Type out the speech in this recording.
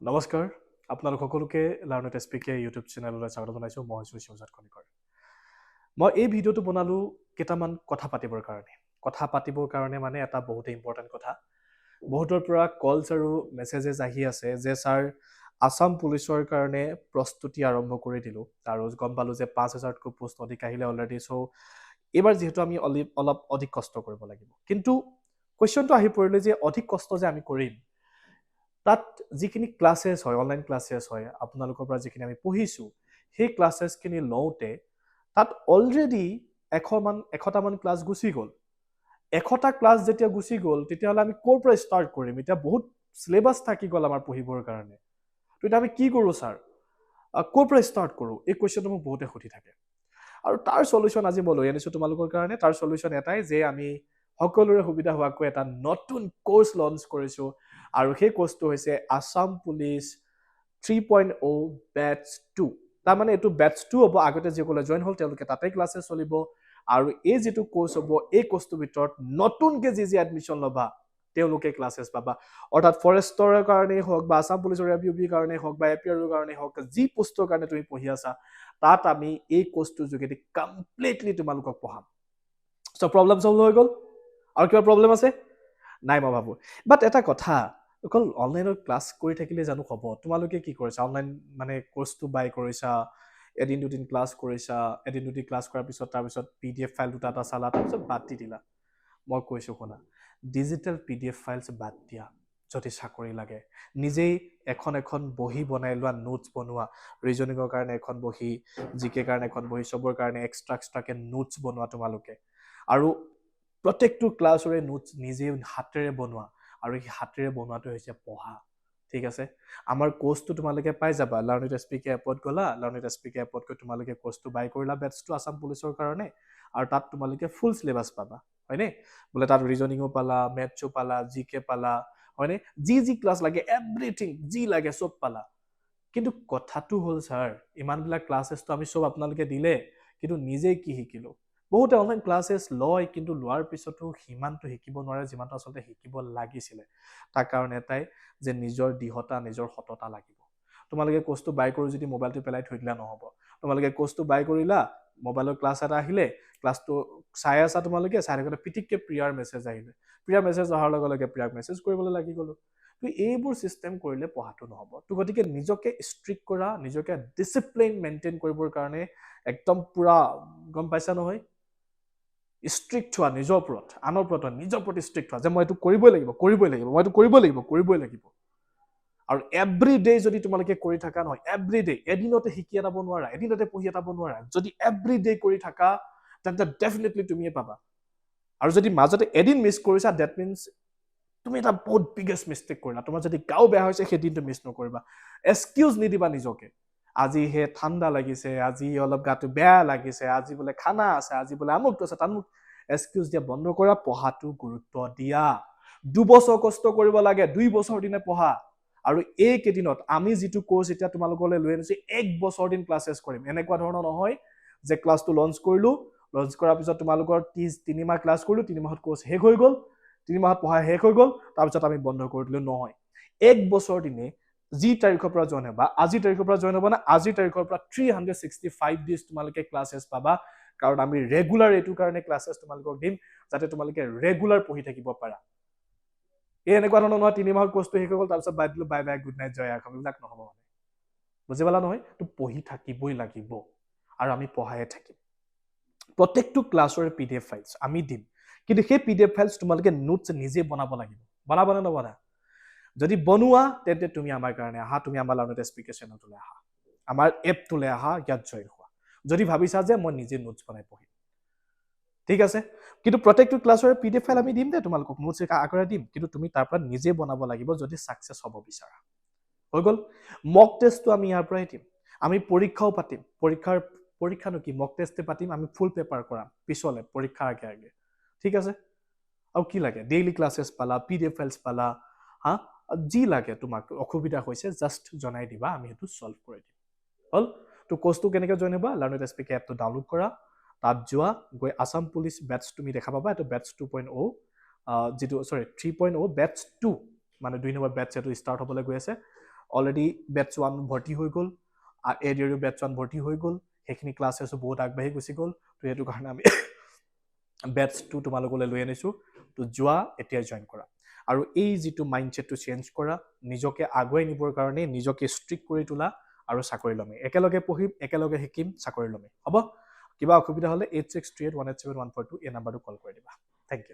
নমস্কাৰ আপোনালোক সকলোকে লাৰ্ণ ইট এছপিকে ইউটিউব চেনেললৈ স্বাগত জনাইছোঁ মই হৈছোঁ শিৱজাত খনিকৰ মই এই ভিডিঅ'টো বনালোঁ কেইটামান কথা পাতিবৰ কাৰণে মানে এটা বহুতে ইম্পৰ্টেণ্ট কথা বহুতৰ পৰা কলছ আৰু মেছেজেছ আহি আছে যে ছাৰ আসাম পুলিচৰ কাৰণে প্ৰস্তুতি আৰম্ভ কৰি দিলোঁ আৰু গম পালোঁ যে ৫,০০০তকৈ পোষ্ট অধিক আহিলে অলৰেডি চ' এইবাৰ যিহেতু আমি অলপ অধিক কষ্ট কৰিব লাগিব কিন্তু কুৱেশ্যনটো আহি পৰিলে যে অধিক কষ্ট যে আমি কৰিম তাত যিখিনি ক্লাছেছ হয় অনলাইন ক্লাছেছ হয় আপোনালোকৰ পৰা যিখিনি আমি পঢ়িছোঁ সেই ক্লাছেছখিনি লওঁতে তাত অলৰেডি এশটামান ক্লাছ গুচি গ'ল ১০০টা ক্লাছ যেতিয়া গুচি গ'ল তেতিয়াহ'লে আমি ক'ৰ পৰা ষ্টাৰ্ট কৰিম এতিয়া বহুত চিলেবাছ থাকি গ'ল আমাৰ পঢ়িবৰ কাৰণে তো এতিয়া আমি কি কৰোঁ ছাৰ ক'ৰ পৰা ষ্টাৰ্ট কৰোঁ এই কুৱেশ্যনটো মোক বহুতে সুধি থাকে আৰু তাৰ চলিউশ্যন আজি মই লৈ আনিছোঁ তোমালোকৰ কাৰণে তাৰ চলিউশ্যন এটাই যে আমি সকলোৰে সুবিধা হোৱাকৈ এটা নতুন কোৰ্চ লঞ্চ কৰিছোঁ আৰু সেই কোৰ্চটো হৈছে আসাম পুলিচ 3.0 বেটছ 2 তাৰমানে এইটো বেটছ 2 হ'ব আগতে যিসকলে জইন হ'ল তেওঁলোকে তাতে ক্লাছেছ চলিব আৰু এই যিটো কোৰ্চ হ'ব এই কোৰ্চটোৰ ভিতৰত নতুনকৈ যি এডমিশ্যন ল'বা তেওঁলোকে ক্লাছেছ পাবা অৰ্থাৎ ফৰেষ্টৰ কাৰণেই হওক বা আসাম পুলিচৰ এপিউবিৰ কাৰণেই হওক বা এপিআৰৰ কাৰণেই হওক যি পোষ্টৰ কাৰণে তুমি পঢ়ি আছা তাত আমি এই কোৰ্চটোৰ যোগেদি কমপ্লিটলি তোমালোকক পঢ়াম চ' প্ৰব্লেম চল্ভ হৈ গ'ল আৰু কিবা প্ৰব্লেম আছে নাই মই ভাবোঁ বাট এটা কথা অকল অনলাইনত ক্লাছ কৰি থাকিলে জানো হ'ব তোমালোকে কি কৰিছা অনলাইন মানে কোৰ্চটো বাই কৰিছা এদিন দুদিন ক্লাছ কৰিছা এদিন দুদিন ক্লাছ কৰাৰ পিছত তাৰপিছত PDF ফাইল দুটা এটা চালা তাৰপিছত বাদ দি দিলা মই কৈছোঁ শুনা ডিজিটেল PDF ফাইলছ বাদ দিয়া যদি চাকৰি লাগে নিজেই এখন বহি বনাই লোৱা নোটছ বনোৱা ৰিজনিঙৰ কাৰণে এখন বহি জিকে কাৰণে এখন বহি চবৰ কাৰণে এক্সট্ৰাকে নোটছ বনোৱা তোমালোকে আৰু প্ৰত্যেকটো ক্লাছৰে নোটছ নিজে হাতেৰে বনোৱা আৰু এই হাতেৰে বনোৱাটো হৈছে পঢ়া ঠিক আছে আমাৰ কোৰ্চটো তোমালোকে পাই যাবা লাৰ্ণ ইট এছপিকে এপত গ'লা লাৰ্ণ ইট এছপিকে এপত গৈ তোমালোকে কোৰ্চটো বাই কৰিলা বেটছটো আসাম পুলিচৰ কাৰণে আৰু তাত তোমালোকে ফুল চিলেবাছ পাবা হয়নে বোলে তাত ৰিজনিঙো পালা মেথছো পালা জিকে পালা হয়নে যি ক্লাছ লাগে এভৰিথিং যি লাগে চব পালা কিন্তু কথাটো হ'ল ছাৰ ইমানবিলাক ক্লাছেছটো আমি চব আপোনালোকে দিলে কিন্তু নিজে কি শিকিলোঁ বহুতে অনলাইন ক্লাছেছ লয় কিন্তু লোৱাৰ পিছতো সিমানটো শিকিব নোৱাৰে যিমানটো আচলতে শিকিব লাগিছিলে তাৰ কাৰণ এটাই যে নিজৰ দৃঢ়তা নিজৰ সততা লাগিব তোমালোকে কোৰ্চটো বাই কৰি যদি মোবাইলটো পেলাই থৈ দিলা নহ'ব তোমালোকে কোৰ্চটো বাই কৰিলা মোবাইলৰ ক্লাছ এটা আহিলে ক্লাছটো চাই আছা তোমালোকে চাই থাকোঁতে পিটিককৈ প্ৰিয়াৰ মেছেজ আহিলে প্ৰিয়াৰ মেছেজ অহাৰ লগে লগে প্ৰিয়াক মেছেজ কৰিবলৈ লাগি গ'লো তো এইবোৰ চিষ্টেম কৰিলে পঢ়াটো নহ'ব তো গতিকে নিজকে ষ্ট্ৰিক্ট কৰা নিজকে ডিচিপ্লিন মেইনটেইন কৰিবৰ কাৰণে একদম পুৰা গম পাইছা নহয় ষ্ট্ৰিক্ট হোৱা নিজৰ ওপৰত আনৰ ওপৰত নিজৰ প্ৰতি ষ্ট্ৰিক্ট হোৱা যে মই এইটো কৰিবই লাগিব মই এইটো কৰিবই লাগিব আৰু এভৰি ডে যদি তোমালোকে কৰি থাকা নহয় এভৰি ডে এদিনতে শিকি এটাব নোৱাৰা এদিনতে পঢ়ি এটাব নোৱাৰা যদি এভৰি ডে কৰি থাকা তেন্তে ডেফিনেটলি তুমিয়ে পাবা আৰু যদি মাজতে এদিন মিছ কৰিছা ডেট মিনছ তুমি এটা বহুত বিগেষ্ট মিষ্টেক কৰিলা তোমাৰ যদি গাও বেয়া হৈছে সেই দিনটো মিছ নকৰিবা এক্সকিউজ নিদিবা নিজকে আজি হে ঠাণ্ডা লাগিছে আজি অলপ গাটো বেয়া লাগিছে আজি বোলে খানা আছে আজি বোলে আমুকটো আছে তামুক এক্সকিউজ দিয়া বন্ধ কৰা পঢ়াটো গুৰুত্ব দিয়া 2 বছৰ কষ্ট কৰিব লাগে 2 বছৰ দিনে পঢ়া আৰু এই কেইদিনত আমি যিটো কোৰ্চ এতিয়া তোমালোকলৈ লৈ আনিছো 1 বছৰ দিন ক্লাছেছ কৰিম এনেকুৱা ধৰণৰ নহয় যে ক্লাছটো লঞ্চ কৰিলো লঞ্চ কৰাৰ পিছত তোমালোকৰ 3 মাহ ক্লাছ কৰিলো 3 মাহত কোৰ্চ শেষ হৈ গ'ল 3 মাহত পঢ়া শেষ হৈ গ'ল তাৰপিছত আমি বন্ধ কৰি দিলো নহয় 1 বছৰ দিনে যি তাৰিখৰ পৰা জইন হ'বা আজি তাৰিখৰ পৰা জইন হ'বা না আজি তাৰিখৰ পৰা 365 ডেজ তোমালোকে ক্লাছেছ পাবা কাৰণ আমি ৰেগুলাৰ এইটো কাৰণে ক্লাছেছ তোমালোকক দিম যাতে তোমালোকে ৰেগুলাৰ পঢ়ি থাকিব পাৰা এই এনেকুৱা ধৰণৰ নহয় 3 মাহৰ কোৰ্চটো শেষ হৈ গ'ল তাৰপিছত বাই দিলো বাই বাই গুড নাইট জয় আকাশ এইবিলাক নহ'ব মানে বুজি পালা নহয় তো পঢ়ি থাকিবই লাগিব আৰু আমি পঢ়ায়ে থাকিম প্ৰত্যেকটো ক্লাছৰে PDF ফাইলছ আমি দিম কিন্তু সেই PDF ফাইলছ তোমালোকে নোটছ নিজে বনাব লাগিব বনাব নে নবনা যদি বনোৱা তেন্তে তুমি আমাৰ কাৰণে আহা তুমি আমাৰ লাৰ্ণ ইট এছপিকে চেনেলটোলৈ আহা আমাৰ এপটোলৈ আহা ইয়াত জইন হোৱা যদি ভাবিছা যে মই নিজে নোটছ বনাই পঢ়িম ঠিক আছে কিন্তু প্ৰত্যেকটো ক্লাছৰে PDF ফাইল আমি দিম দে তোমালোকক নোটছ আগৰে দিম কিন্তু তুমি তাৰ পৰা নিজে বনাব লাগিব যদি সাকসেস হ'ব বিচাৰা হৈ গ'ল মক টেষ্টটো আমি ইয়াৰ পৰাই দিম আমি পৰীক্ষাও পাতিম পৰীক্ষানো কি মক টেষ্টে পাতিম আমি ফুল পেপাৰ কৰাম পিছলে পৰীক্ষাৰ আগে ঠিক আছে আৰু কি লাগে ডেইলি ক্লাছেছ পালা PDF ফাইলছ পালা হা যি লাগে তোমাক অসুবিধা হৈছে জাস্ট জনাই দিবা আমি সেইটো সলভ কৰি দিম হল তো কোৰ্সটো কেনেকৈ জইন হ'বা লাৰ্ণ ইট এছপিকে এপটো ডাউনলোড কৰা তাত যোৱা গৈ আসাম পুলিচ বেটছ তুমি দেখা পাবা এটো বেটছ 2.0 যেটো সৰি 3.0 বেটছ 2 মানে 2 নম্বৰ বেটছ এটো ষ্টাৰ্ট হ'বলৈ গৈ আছে অলৰেডি বেটছ 1 ভৰ্তি হৈ গ'ল, ADR বেটছ 1 ভৰ্তি হৈ গ'ল, সেইখিনি ক্লাছেছো বহুত আগবাঢ়ি গুচি গ'ল। তো সেইটো কাৰণে আমি বেটছ 2 তোমালোকলৈ লৈ আনিছোঁ। তো যোৱা, এতিয়া জইন কৰা। আৰু এই যিটো মাইণ্ডছেটটো চেঞ্জ কৰা, নিজকে আগুৱাই নিবৰ কাৰণে নিজকে ষ্ট্ৰিক্ট কৰি তোলা আৰু চাকৰি ল'মে। একেলগে পঢ়িম, একেলগে শিকিম, চাকৰি ল'মে। হ'ব? কিবা অসুবিধা হ'লে 8638187142 এই নাম্বাৰটো কল কৰি দিবা। Thank U.